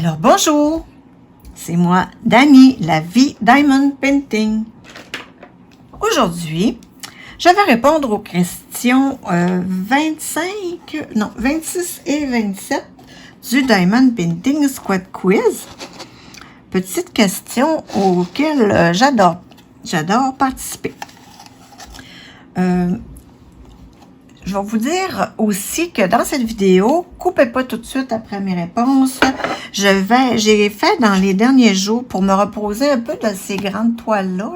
Alors bonjour, c'est moi Dani, la vie Diamond Painting. Aujourd'hui, je vais répondre aux questions 26 et 27 du Diamond Painting Squad Quiz. Petite question auxquelles j'adore participer. Je vais vous dire aussi que dans cette vidéo, coupez pas tout de suite après mes réponses. J'ai fait dans les derniers jours pour me reposer un peu de ces grandes toiles-là.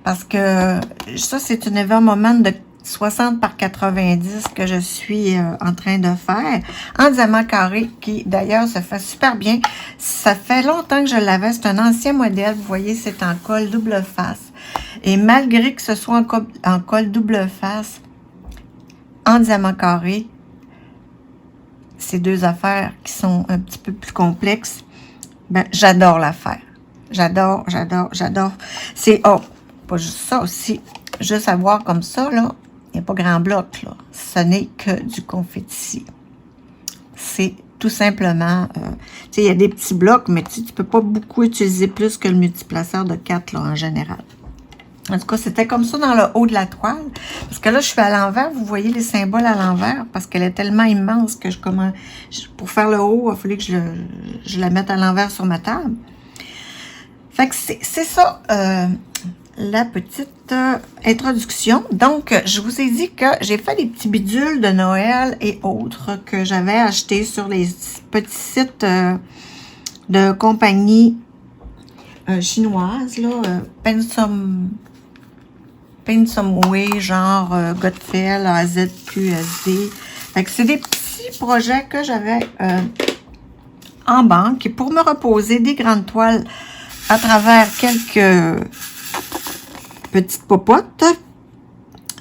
Parce que ça, c'est une Evermoment de 60 par 90 que je suis en train de faire en diamant carré qui d'ailleurs se fait super bien. Ça fait longtemps que je l'avais. C'est un ancien modèle. Vous voyez, c'est en colle double face. Et malgré que ce soit en colle double face, en diamant carré, ces deux affaires qui sont un petit peu plus complexes, ben, j'adore la faire. J'adore. C'est, pas juste ça aussi, juste à voir comme ça, là, il n'y a pas grand bloc, là. Ce n'est que du confetti. C'est tout simplement, tu sais, il y a des petits blocs, mais tu ne peux pas beaucoup utiliser plus que le multiplaceur de 4, là, en général. En tout cas, c'était comme ça dans le haut de la toile. Parce que là, je suis à l'envers. Vous voyez les symboles à l'envers. Parce qu'elle est tellement immense que pour faire le haut, il fallait que je la mette à l'envers sur ma table. Fait que c'est ça, la petite introduction. Donc, je vous ai dit que j'ai fait des petits bidules de Noël et autres que j'avais achetés sur les petits sites de compagnies chinoises, là, Paint-Some-Way, genre Godfell, AZQSD. Fait que c'est des petits projets que j'avais en banque. Et pour me reposer des grandes toiles à travers quelques petites popotes,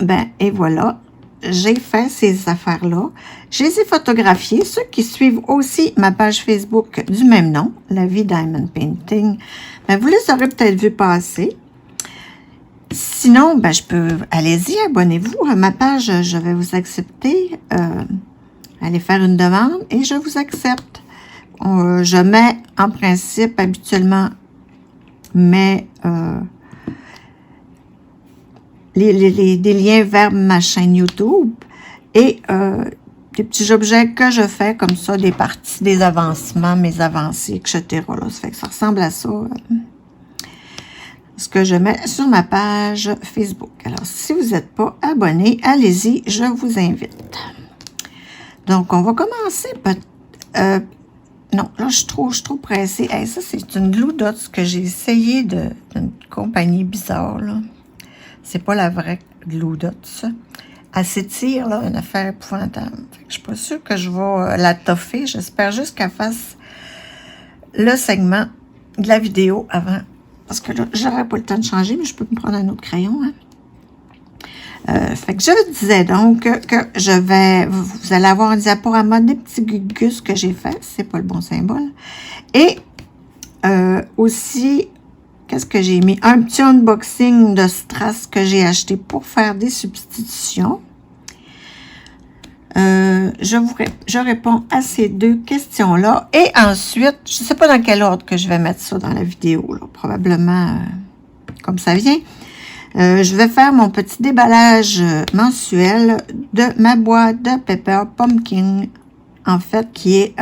ben, et voilà, j'ai fait ces affaires-là. Je les ai photographiées. Ceux qui suivent aussi ma page Facebook du même nom, La vie Diamond Painting, ben, vous les aurez peut-être vu passer. Sinon, ben, allez-y, abonnez-vous à ma page, je vais vous accepter. Allez faire une demande et je vous accepte. Je mets en principe habituellement des liens vers ma chaîne YouTube et des petits objets que je fais comme ça, des parties, des avancements, mes avancées, etc. Là, ça fait que ça ressemble à ça. Ce que je mets sur ma page Facebook. Alors, si vous n'êtes pas abonné, allez-y, je vous invite. Donc, on va commencer. Non, là, je suis trop pressée. Hey, ça, c'est une Glue Dots que j'ai essayé d'une compagnie bizarre, là. C'est pas la vraie Glue Dots, ça. Elle s'étire, là, une affaire épouvantable. Fait que je suis pas sûre que je vais la toffer. J'espère juste qu'elle fasse le segment de la vidéo avant. Parce que là, j'aurais pas le temps de changer, mais je peux me prendre un autre crayon. Hein. Fait que je disais donc que vous allez avoir un diaporama des petits gugus que j'ai fait. C'est pas le bon symbole. Et aussi, qu'est-ce que j'ai mis? Un petit unboxing de strass que j'ai acheté pour faire des substitutions. Je réponds à ces deux questions-là. Et ensuite, je ne sais pas dans quel ordre que je vais mettre ça dans la vidéo. Là. Probablement comme ça vient. Je vais faire mon petit déballage mensuel de ma boîte de Pepper Pumpkin. En fait, qui est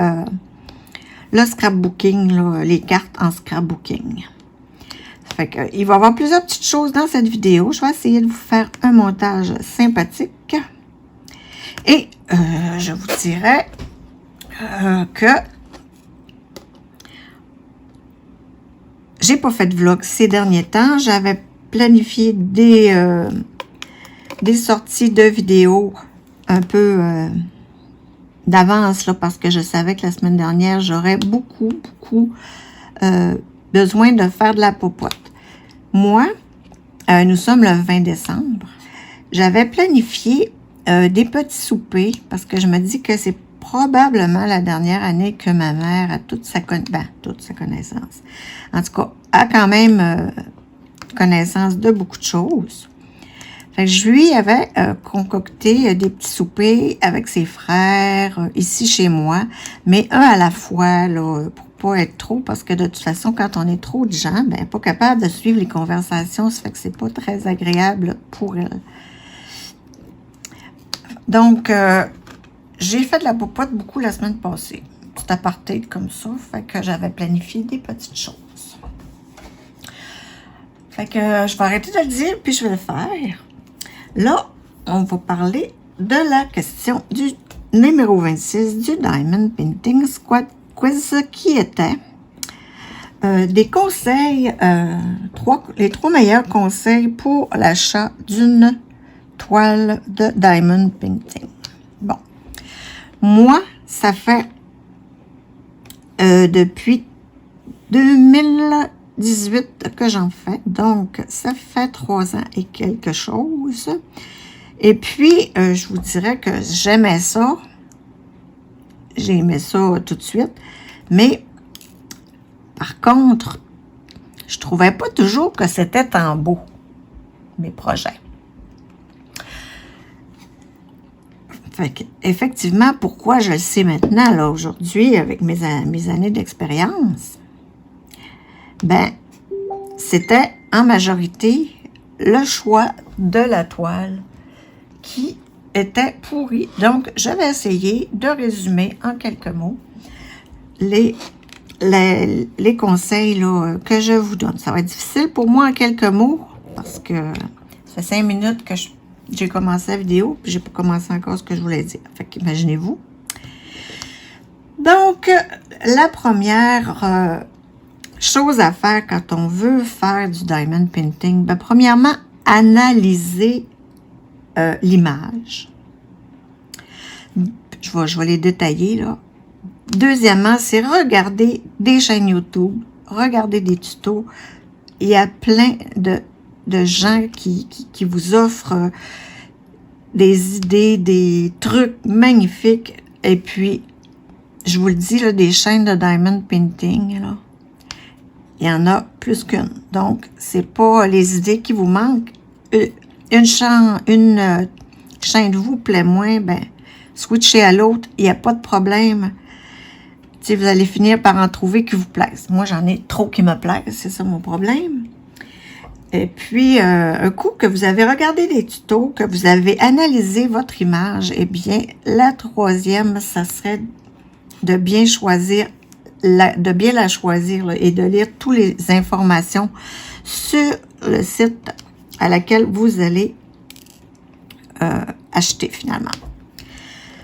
le scrapbooking, là, les cartes en scrapbooking. Fait que, il va y avoir plusieurs petites choses dans cette vidéo. Je vais essayer de vous faire un montage sympathique. Et je vous dirais que j'ai pas fait de vlog ces derniers temps. J'avais planifié des sorties de vidéos un peu d'avance là, parce que je savais que la semaine dernière, j'aurais beaucoup besoin de faire de la popote. Moi, nous sommes le 20 décembre. J'avais planifié des petits soupers, parce que je me dis que c'est probablement la dernière année que ma mère a toute sa connaissance. En tout cas, a quand même connaissance de beaucoup de choses. Fait que je lui avais concocté des petits soupers avec ses frères ici chez moi, mais un à la fois, là, pour pas être trop, parce que de toute façon, quand on est trop de gens, ben, pas capable de suivre les conversations, ça fait que c'est pas très agréable pour elle. Donc, j'ai fait de la popote beaucoup la semaine passée. Petit aparté comme ça, fait que j'avais planifié des petites choses. Fait que je vais arrêter de le dire, puis je vais le faire. Là, on va parler de la question du numéro 26 du Diamond Painting Squad Quiz, qui était des conseils, les 3 meilleurs conseils pour l'achat d'une toile de Diamond Painting. Bon, moi, ça fait depuis 2018 que j'en fais, donc ça fait 3 ans et quelque chose. Et puis, je vous dirais que j'aimais ça. J'ai aimé ça tout de suite. Mais, par contre, je trouvais pas toujours que c'était en beau, mes projets. Fait que, effectivement, pourquoi je le sais maintenant, là, aujourd'hui, avec mes années d'expérience, ben, c'était en majorité le choix de la toile qui était pourrie. Donc, je vais essayer de résumer en quelques mots les conseils là, que je vous donne. Ça va être difficile pour moi en quelques mots parce que ça fait 5 minutes que j'ai commencé la vidéo puis j'ai pas commencé encore ce que je voulais dire. Fait qu'imaginez-vous. Donc, la première chose à faire quand on veut faire du diamond painting, ben, premièrement, analyser l'image. Je vais les détailler là. Deuxièmement, c'est regarder des chaînes YouTube, regarder des tutos. Il y a plein de gens qui vous offrent des idées, des trucs magnifiques. Et puis, je vous le dis, là, des chaînes de diamond painting, là, il y en a plus qu'une. Donc, c'est pas les idées qui vous manquent. Une chaîne vous plaît moins, ben, switchez à l'autre, il n'y a pas de problème. Si vous allez finir par en trouver qui vous plaisent. Moi, j'en ai trop qui me plaisent, c'est ça mon problème. Et puis, un coup que vous avez regardé des tutos, que vous avez analysé votre image, eh bien, la troisième, ça serait de bien choisir, de bien la choisir là, et de lire toutes les informations sur le site à laquelle vous allez acheter finalement.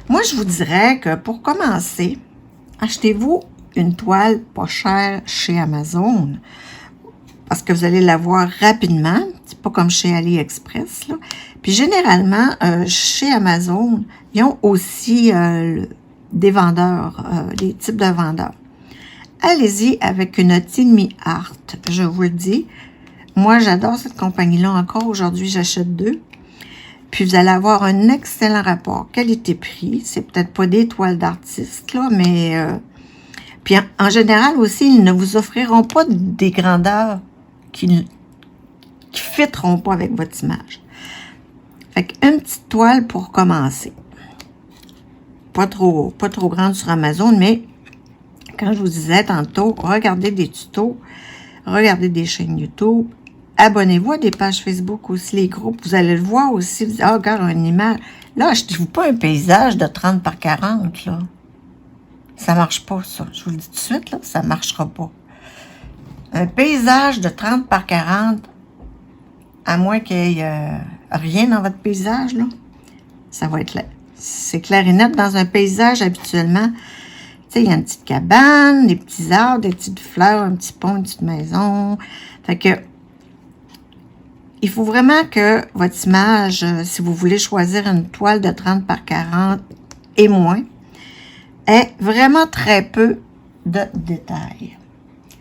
Moi, je vous dirais que pour commencer, achetez-vous une toile pas chère chez Amazon parce que vous allez l'avoir rapidement. C'est pas comme chez AliExpress, là. Puis généralement, chez Amazon, ils ont aussi des vendeurs, des types de vendeurs. Allez-y avec une Tinmi Art, je vous le dis. Moi, j'adore cette compagnie-là. Encore aujourd'hui, j'achète 2. Puis, vous allez avoir un excellent rapport qualité-prix. C'est peut-être pas des toiles d'artistes, là, mais... puis, en général aussi, ils ne vous offriront pas des grandeurs qui ne fitteront pas avec votre image. Fait qu'une petite toile pour commencer. Pas trop grande sur Amazon, mais quand je vous disais tantôt, regardez des tutos, regardez des chaînes YouTube, abonnez-vous à des pages Facebook aussi, les groupes. Vous allez le voir aussi. Vous dites, ah, regarde, une image. Là, achetez-vous pas un paysage de 30 par 40, là. Ça marche pas, ça. Je vous le dis tout de suite, là, ça marchera pas. Un paysage de 30 par 40, à moins qu'il y ait rien dans votre paysage, là, ça va être là. C'est clair et net. Dans un paysage, habituellement, tu sais, il y a une petite cabane, des petits arbres, des petites fleurs, un petit pont, une petite maison. Fait que il faut vraiment que votre image, si vous voulez choisir une toile de 30 par 40 et moins, ait vraiment très peu de détails.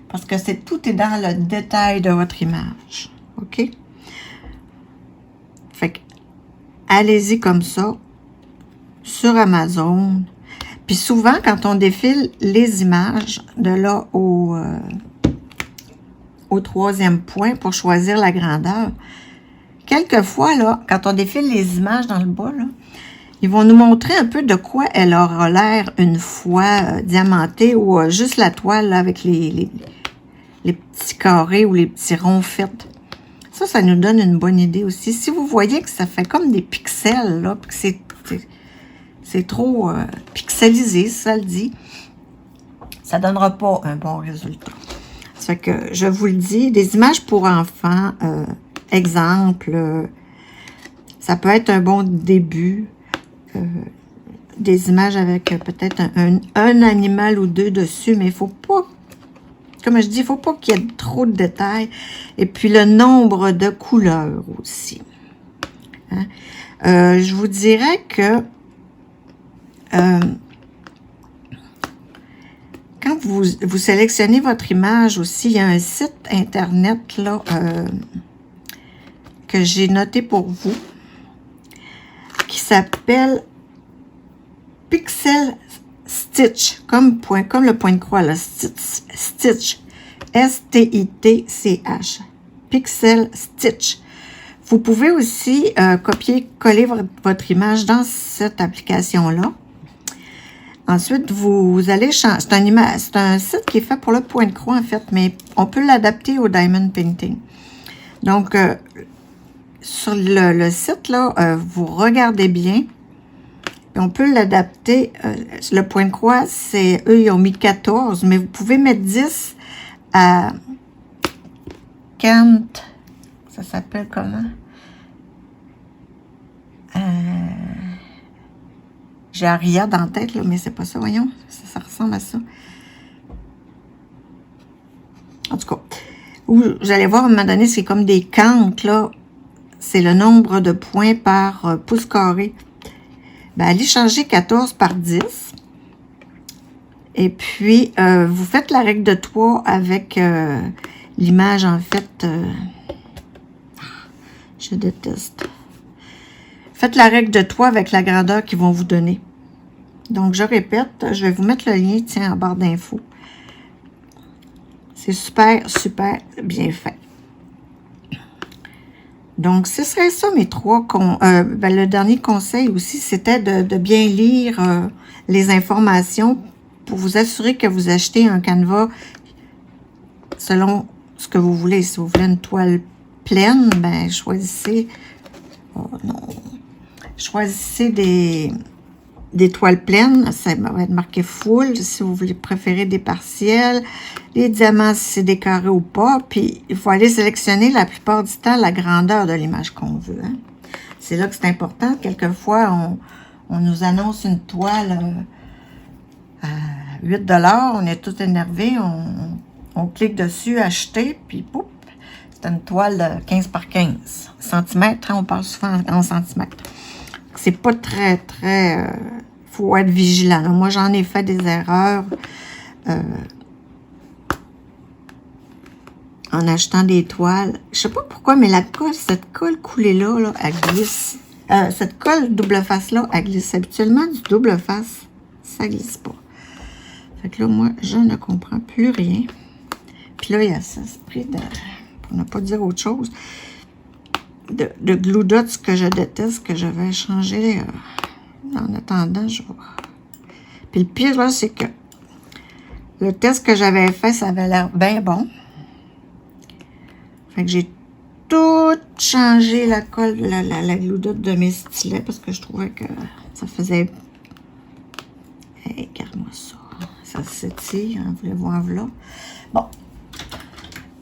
Parce que tout est dans le détail de votre image. OK? Fait que, allez-y comme ça, sur Amazon. Puis souvent, quand on défile les images, de là au 3e point pour choisir la grandeur, quelquefois, là, quand on défile les images dans le bas, là, Ils vont nous montrer un peu de quoi elle aura l'air une fois diamantée ou juste la toile là, avec les petits carrés ou les petits ronds faits. Ça nous donne une bonne idée aussi. Si vous voyez que ça fait comme des pixels, là, puis que c'est trop pixelisé, ça le dit, ça ne donnera pas un bon résultat. Ça fait que, je vous le dis, des images pour enfants, exemple, ça peut être un bon début. Des images avec peut-être un animal ou deux dessus, mais il ne faut pas, comme je dis, il ne faut pas qu'il y ait trop de détails. Et puis le nombre de couleurs aussi. Hein? Je vous dirais que quand vous sélectionnez votre image aussi, il y a un site internet là, que j'ai noté pour vous qui s'appelle Pixel Stitch, comme le point de croix, là, Stitch, S-T-I-T-C-H, Pixel Stitch. Vous pouvez aussi copier-coller votre image dans cette application-là. Ensuite, vous allez changer. C'est un site qui est fait pour le point de croix, en fait, mais on peut l'adapter au Diamond Painting. Donc, sur le site, là, vous regardez bien. On peut l'adapter. Le point de croix, c'est eux, ils ont mis 14, mais vous pouvez mettre 10 à Kent. Ça s'appelle comment? J'ai Aria dans la tête, là, mais c'est pas ça, voyons. Ça ressemble à ça. En tout cas, vous allez voir, à un moment donné, c'est comme des cantes, là. C'est le nombre de points par pouce carré. Ben, allez changer 14 par 10. Et puis, vous faites la règle de 3 avec l'image, en fait. Je déteste. Faites la règle de 3 avec la grandeur qu'ils vont vous donner. Donc, je répète, je vais vous mettre le lien, tiens, en barre d'infos. C'est super, super bien fait. Donc, ce serait ça mes trois... le dernier conseil aussi, c'était de bien lire les informations pour vous assurer que vous achetez un canevas selon ce que vous voulez. Si vous voulez une toile pleine, ben choisissez... Oh non! Choisissez des toiles pleines. Ça va être marqué full. Si vous voulez préférer des partiels, les diamants, si c'est des carrés ou pas. Puis, il faut aller sélectionner la plupart du temps la grandeur de l'image qu'on veut. Hein. C'est là que c'est important. Quelquefois, on nous annonce une toile à 8 $. On est tout énervé. On clique dessus, acheter, puis pouf, c'est une toile de 15 par 15 cm. Hein, on parle souvent en centimètres. C'est pas très, très... faut être vigilant. Moi, j'en ai fait des erreurs en achetant des toiles. Je sais pas pourquoi, mais la colle, cette colle coulée-là, là, elle glisse. Cette colle double face-là, elle glisse. Habituellement, du double face, ça glisse pas. Fait que là, moi, je ne comprends plus rien. Puis là, il y a ça, esprit de... pour ne pas dire autre chose... de glue dots que je déteste, que je vais changer en attendant. Puis le pire, là, c'est que le test que j'avais fait, ça avait l'air bien bon. Fait que j'ai tout changé la colle, la glue dot de mes stylets parce que je trouvais que ça faisait... Hey, regarde-moi ça. Ça s'étire, hein, vous voulez voir là. Bon.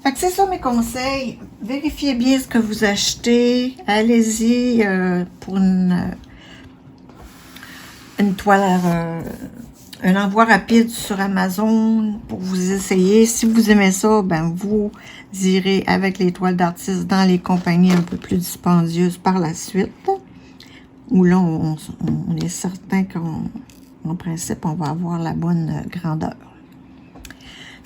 Fait que c'est ça mes conseils. Vérifiez bien ce que vous achetez. Allez-y pour une toile, un envoi rapide sur Amazon pour vous essayer. Si vous aimez ça, ben vous irez avec les toiles d'artistes dans les compagnies un peu plus dispendieuses par la suite. Où là, on est certain qu'en principe, on va avoir la bonne grandeur.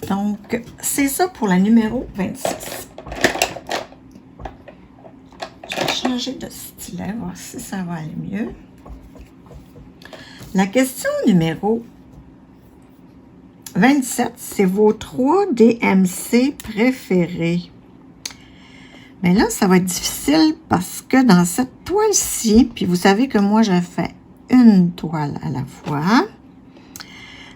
Donc, c'est ça pour la numéro 26. Je vais changer de stylet, voir si ça va aller mieux. La question numéro 27, c'est vos 3 DMC préférés. Mais là, ça va être difficile parce que dans cette toile-ci, puis vous savez que moi, je fais une toile à la fois.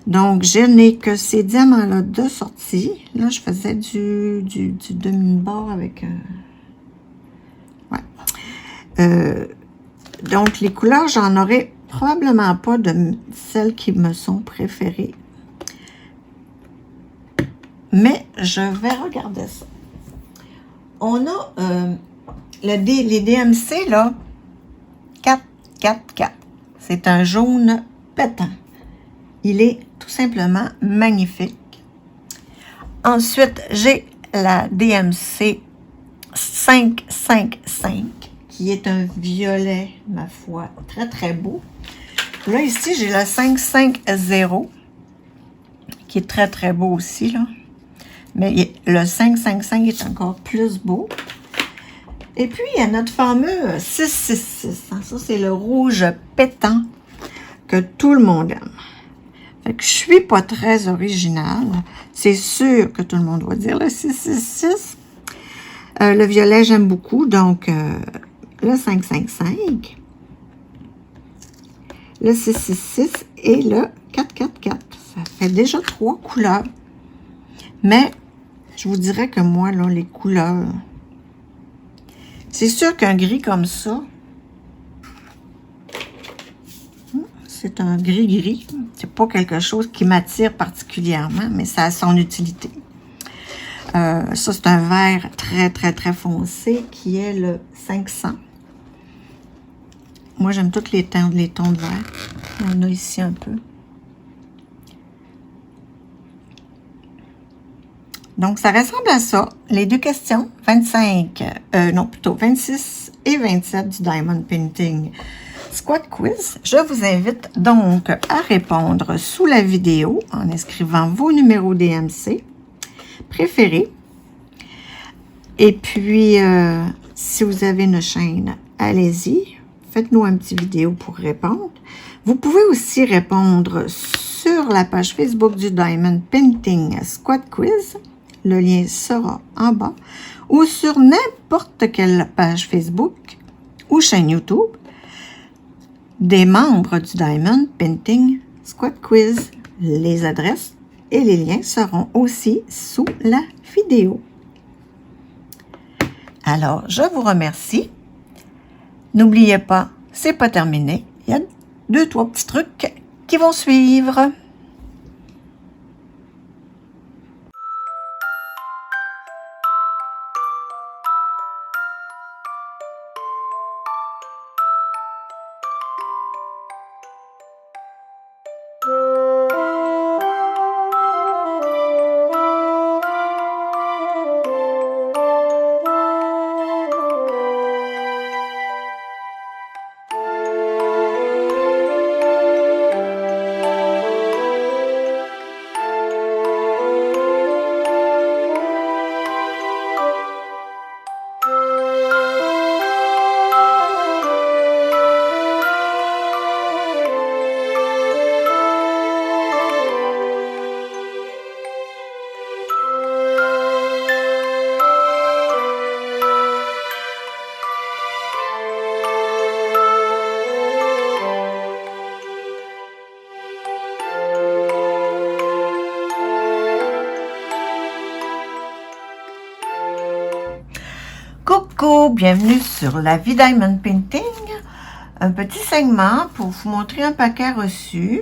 Donc, je n'ai que ces diamants-là de sortie. Là, je faisais du demi-bord avec... donc, les couleurs, j'en aurai probablement pas de celles qui me sont préférées. Mais je vais regarder ça. On a les DMC, là, 4, 4, 4. C'est un jaune pétant. Il est tout simplement magnifique. Ensuite, j'ai la DMC 555, qui est un violet, ma foi, très, très beau. Là, ici, j'ai la 550, qui est très, très beau aussi, là. Mais le 555 est encore plus beau. Et puis, il y a notre fameux 666. Ça, c'est le rouge pétant que tout le monde aime. Fait que je suis pas très originale. C'est sûr que tout le monde va dire le 666. Le violet, j'aime beaucoup. Donc, le 555, le 666 et le 444. Ça fait déjà 3 couleurs. Mais, je vous dirais que moi, là, les couleurs... C'est sûr qu'un gris comme ça, c'est un gris-gris. C'est pas quelque chose qui m'attire particulièrement, mais ça a son utilité. Ça, c'est un vert très, très, très foncé qui est le 500. Moi, j'aime tous les tons de vert. Il y en a ici un peu. Donc, ça ressemble à ça. Les deux questions, 26 et 27 du Diamond Painting Squad Quiz. Je vous invite donc à répondre sous la vidéo en inscrivant vos numéros DMC préférés. Et puis, si vous avez une chaîne, allez-y. Faites-nous un petit vidéo pour répondre. Vous pouvez aussi répondre sur la page Facebook du Diamond Painting Squad Quiz. Le lien sera en bas. Ou sur n'importe quelle page Facebook ou chaîne YouTube des membres du Diamond Painting Squad Quiz. Les adresses et les liens seront aussi sous la vidéo. Alors, je vous remercie. N'oubliez pas, c'est pas terminé. Il y a 2-3 petits trucs qui vont suivre. Coucou, bienvenue sur la vie Diamond Painting. Un petit segment pour vous montrer un paquet reçu.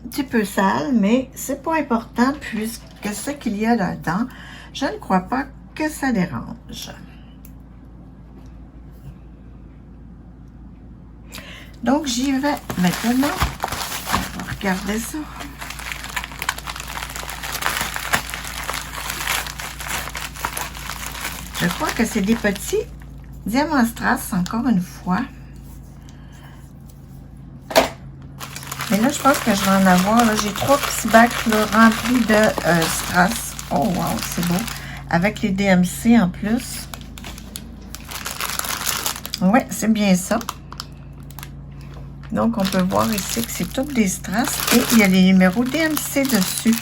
Un petit peu sale, mais c'est pas important puisque ce qu'il y a là-dedans, je ne crois pas que ça dérange. Donc, j'y vais maintenant. On va regarder ça. Je crois que c'est des petits diamants strass, encore une fois. Mais là, je pense que je vais en avoir. J'ai 3 petits bacs là, remplis de strass. Oh, wow, c'est beau. Avec les DMC en plus. Oui, c'est bien ça. Donc, on peut voir ici que c'est toutes des strass. Et il y a les numéros DMC dessus.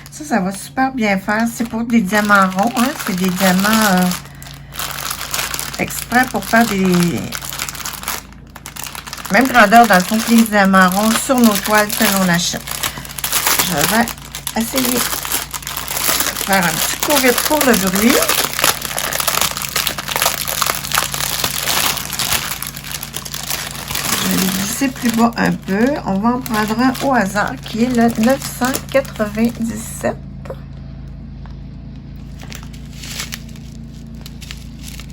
Ça va super bien faire. C'est pour des diamants ronds. Hein? C'est des diamants... exprès pour faire Même grandeur dans le fond que les diamants ronds sur nos toiles que l'on achète. Je vais essayer de faire un petit courrier pour le bruit. Je vais le glisser plus bas un peu. On va en prendre un au hasard qui est le 997.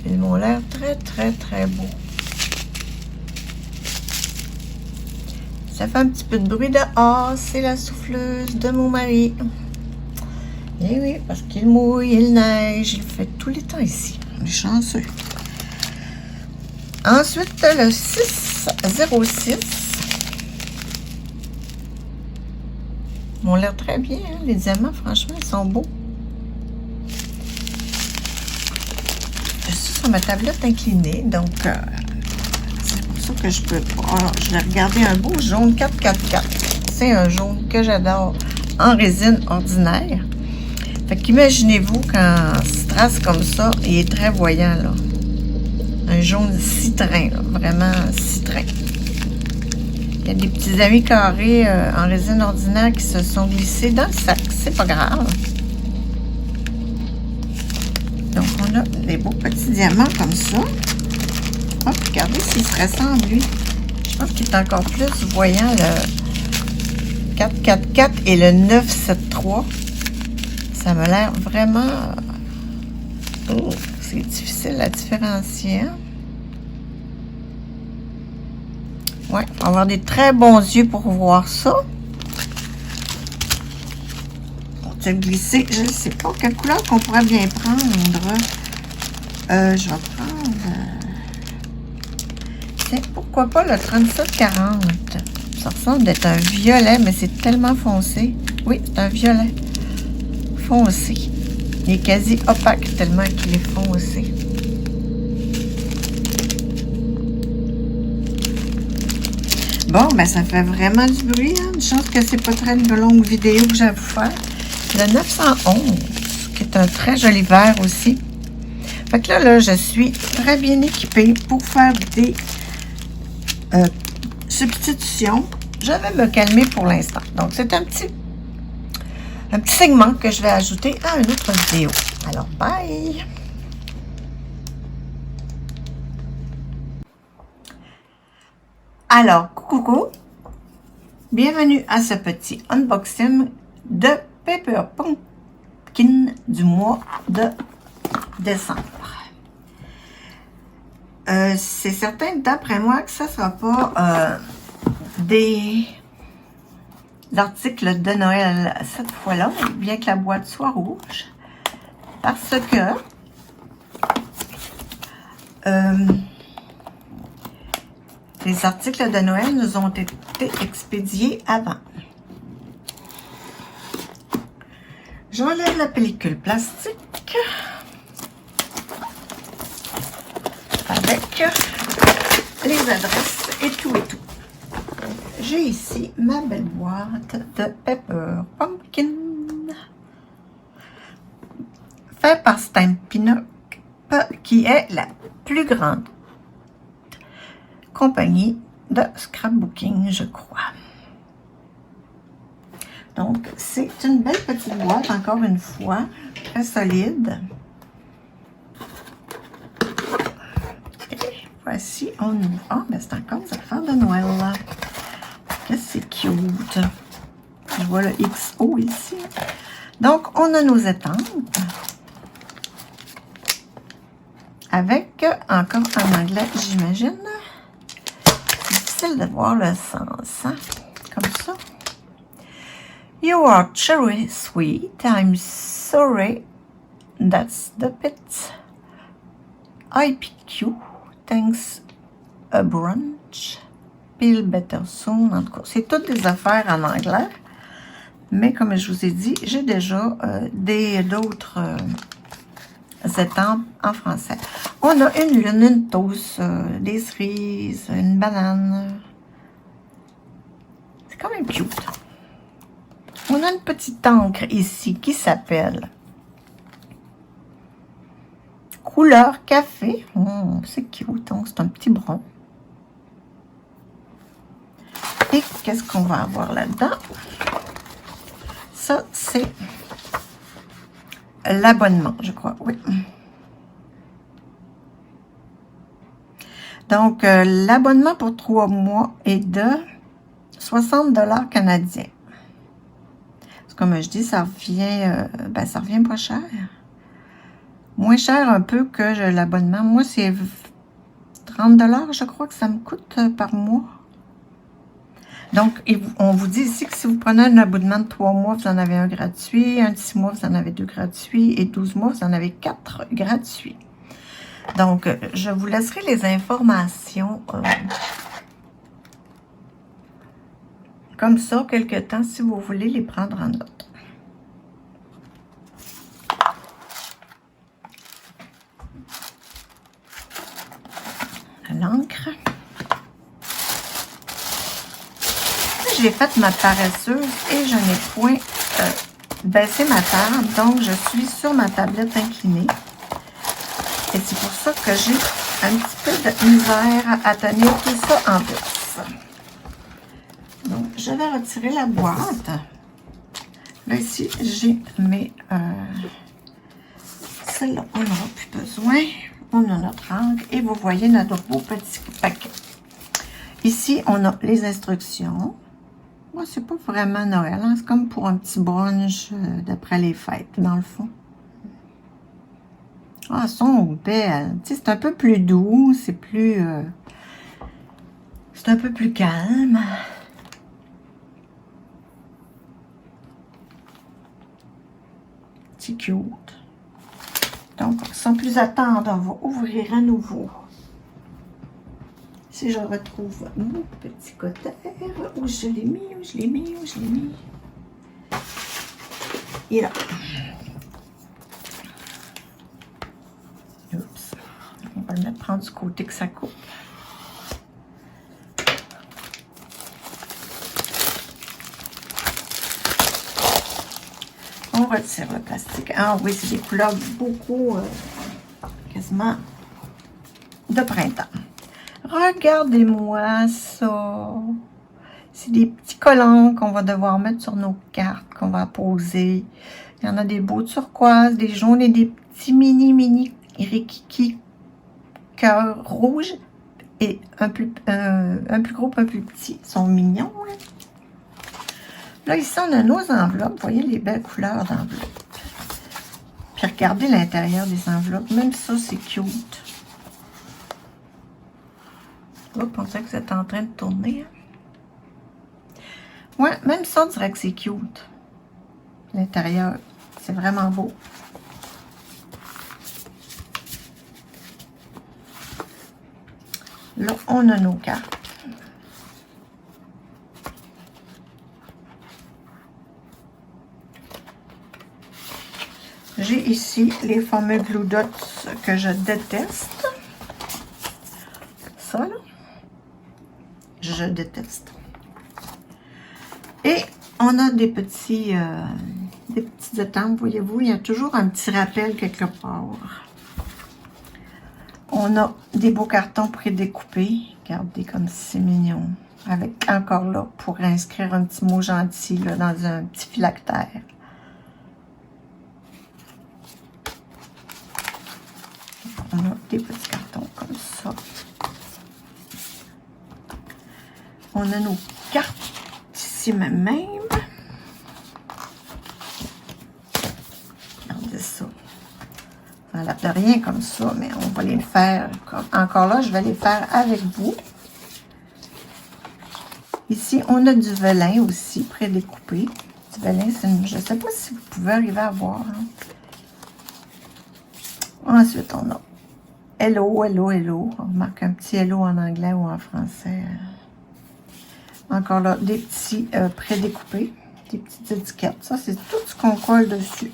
Ils m'ont l'air très, très, très beaux. Ça fait un petit peu de bruit dehors. C'est la souffleuse de mon mari. Et oui, parce qu'il mouille, il neige. Il fait tout le temps ici. On est chanceux. Ensuite, le 606. Ils m'ont l'air très bien. Hein? Les diamants, franchement, ils sont beaux. Je suis sur ma tablette inclinée, donc c'est pour ça que je peux pas. Alors, je vais regarder un beau jaune 444. C'est un jaune que j'adore en résine ordinaire. Fait qu'imaginez-vous quand se trace comme ça, il est très voyant, là. Un jaune citrin, là, vraiment citrin. Il y a des petits amis carrés en résine ordinaire qui se sont glissés dans le sac. C'est pas grave. Donc, on a des beaux petits diamants comme ça. Hop, regardez s'il se ressemble, lui. Je pense qu'il est encore plus voyant, le 444 et le 973. Ça m'a l'air vraiment... Oh, c'est difficile à différencier. Hein? Ouais, il faut avoir des très bons yeux pour voir ça. Pour te glisser, je ne sais pas quelle couleur qu'on pourrait bien prendre. Je vais prendre... Tiens, pourquoi pas le 3740? Ça ressemble d'être un violet, mais c'est tellement foncé. Oui, c'est un violet foncé. Il est quasi opaque tellement qu'il est foncé. Bon, ben ça fait vraiment du bruit. Hein? Une chance que c'est pas très une longue vidéo que j'ai à vous faire. Le 911, qui est un très joli vert aussi. Fait que là, je suis très bien équipée pour faire des substitutions. Je vais me calmer pour l'instant. Donc, c'est un petit segment que je vais ajouter à une autre vidéo. Alors, bye! Alors, coucou! Bienvenue à ce petit unboxing de Paper Pumpkin du mois de décembre. C'est certain, d'après moi, que ça ne sera pas des articles de Noël cette fois-là, bien que la boîte soit rouge, parce que les articles de Noël nous ont été expédiés avant. J'enlève la pellicule plastique avec les adresses et tout et tout. J'ai ici ma belle boîte de Paper Pumpkin fait par Stampin' Up, qui est la plus grande compagnie de scrapbooking, je crois. Donc, c'est une belle petite boîte, encore une fois, très solide. Et voici, on ouvre. Ah, mais c'est encore des affaires de Noël, là. Que c'est cute. Je vois le XO ici. Donc, on a nos étampes. Avec, encore en anglais, j'imagine. C'est difficile de voir le sens, hein? Comme ça. You are cherry sweet. I'm sorry. That's the pit. I pick you. Thanks a brunch. Feel better soon. En tout cas, c'est toutes des affaires en anglais. Mais comme je vous ai dit, j'ai déjà d'autres étampes en français. On a une lune, une toast, des cerises, une banane. C'est quand même cute. On a une petite encre ici qui s'appelle Couleur Café. C'est cute, hein? C'est un petit brun. Et qu'est-ce qu'on va avoir là-dedans? Ça, c'est l'abonnement, je crois, oui. Donc, l'abonnement pour 3 mois est de 60 $ canadiens. Comme je dis, ça revient pas cher. Moins cher un peu que l'abonnement. Moi, c'est 30 $, je crois que ça me coûte par mois. Donc, on vous dit ici que si vous prenez un abonnement de 3 mois, vous en avez un gratuit. Un de 6 mois, vous en avez 2 gratuits. Et 12 mois, vous en avez 4 gratuits. Donc, je vous laisserai les informations comme ça, quelque temps, si vous voulez les prendre en note. L'encre. J'ai fait ma paresseuse et je n'ai point baissé ma table, donc je suis sur ma tablette inclinée. Et c'est pour ça que j'ai un petit peu de misère à tenir tout ça en place. Donc, je vais retirer la boîte. Là, ici, j'ai mes... celle-là, on n'aura plus besoin. On a notre encre et vous voyez notre beau petit paquet. Ici, on a les instructions. Moi, c'est pas vraiment Noël, hein? C'est comme pour un petit brunch d'après les fêtes, dans le fond. Ah, elles sont belles. Tu sais, c'est un peu plus doux, c'est plus... c'est un peu plus calme. C'est cute. Donc, sans plus attendre, on va ouvrir à nouveau. Si je retrouve mon petit cotère, où je l'ai mis, où je l'ai mis, où je l'ai mis. Et là. Oups. On va le mettre prendre du côté que ça coupe. On retire le plastique. Ah oui, c'est des couleurs beaucoup, quasiment de printemps. Regardez-moi ça. C'est des petits collants qu'on va devoir mettre sur nos cartes, qu'on va poser. Il y en a des beaux turquoises, des jaunes et des petits mini rikiki cœurs rouges. Et un plus gros, un plus petit. Ils sont mignons, hein? Là, ici, on a nos enveloppes. Vous voyez les belles couleurs d'enveloppes. Puis regardez l'intérieur des enveloppes. Même ça, c'est cute. Oups, on dirait que vous êtes en train de tourner. Ouais, même ça, on dirait que c'est cute. L'intérieur, c'est vraiment beau. Là, on a nos cartes. J'ai ici les fameux Glue Dots que je déteste. Ça, là, je déteste. Et on a des petits étampes, voyez-vous, il y a toujours un petit rappel quelque part. On a des beaux cartons prédécoupés. Regardez comme c'est mignon. Avec encore là, pour inscrire un petit mot gentil là, dans un petit phylactère. On a des petits cartons comme ça. On a nos cartes ici même. Regardez ça. Ça n'a l'air de rien comme ça, mais on va les faire. Encore là, je vais les faire avec vous. Ici, on a du velin aussi prédécoupé. Du velin, je ne sais pas si vous pouvez arriver à voir. Hein. Ensuite, on a hello, hello, hello. On marque un petit hello en anglais ou en français. Encore là, des petits prédécoupés, des petites étiquettes. Ça, c'est tout ce qu'on colle dessus.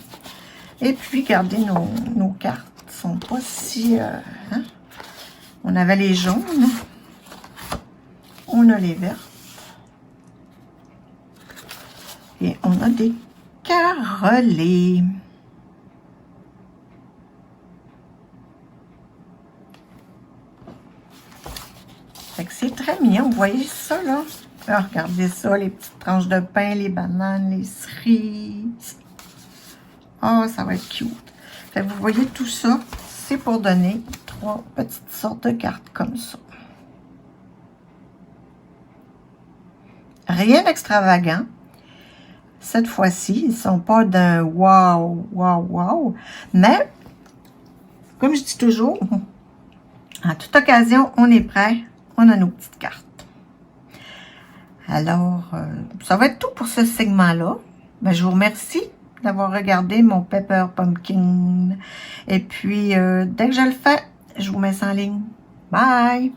Et puis, regardez, nos cartes sont pas si... hein? On avait les jaunes. On a les vertes. Et on a des carrelés. Fait que c'est très mignon. Vous voyez ça, là? Ah, regardez ça, les petites tranches de pain, les bananes, les cerises. Oh, ça va être cute. Fait que vous voyez tout ça, c'est pour donner 3 petites sortes de cartes comme ça. Rien d'extravagant. Cette fois-ci, ils ne sont pas d'un wow, wow, wow. Mais, comme je dis toujours, en toute occasion, on est prêt. On a nos petites cartes. Alors, ça va être tout pour ce segment-là. Ben, je vous remercie d'avoir regardé mon Pepper Pumpkin. Et puis, dès que je le fais, je vous mets ça en ligne. Bye!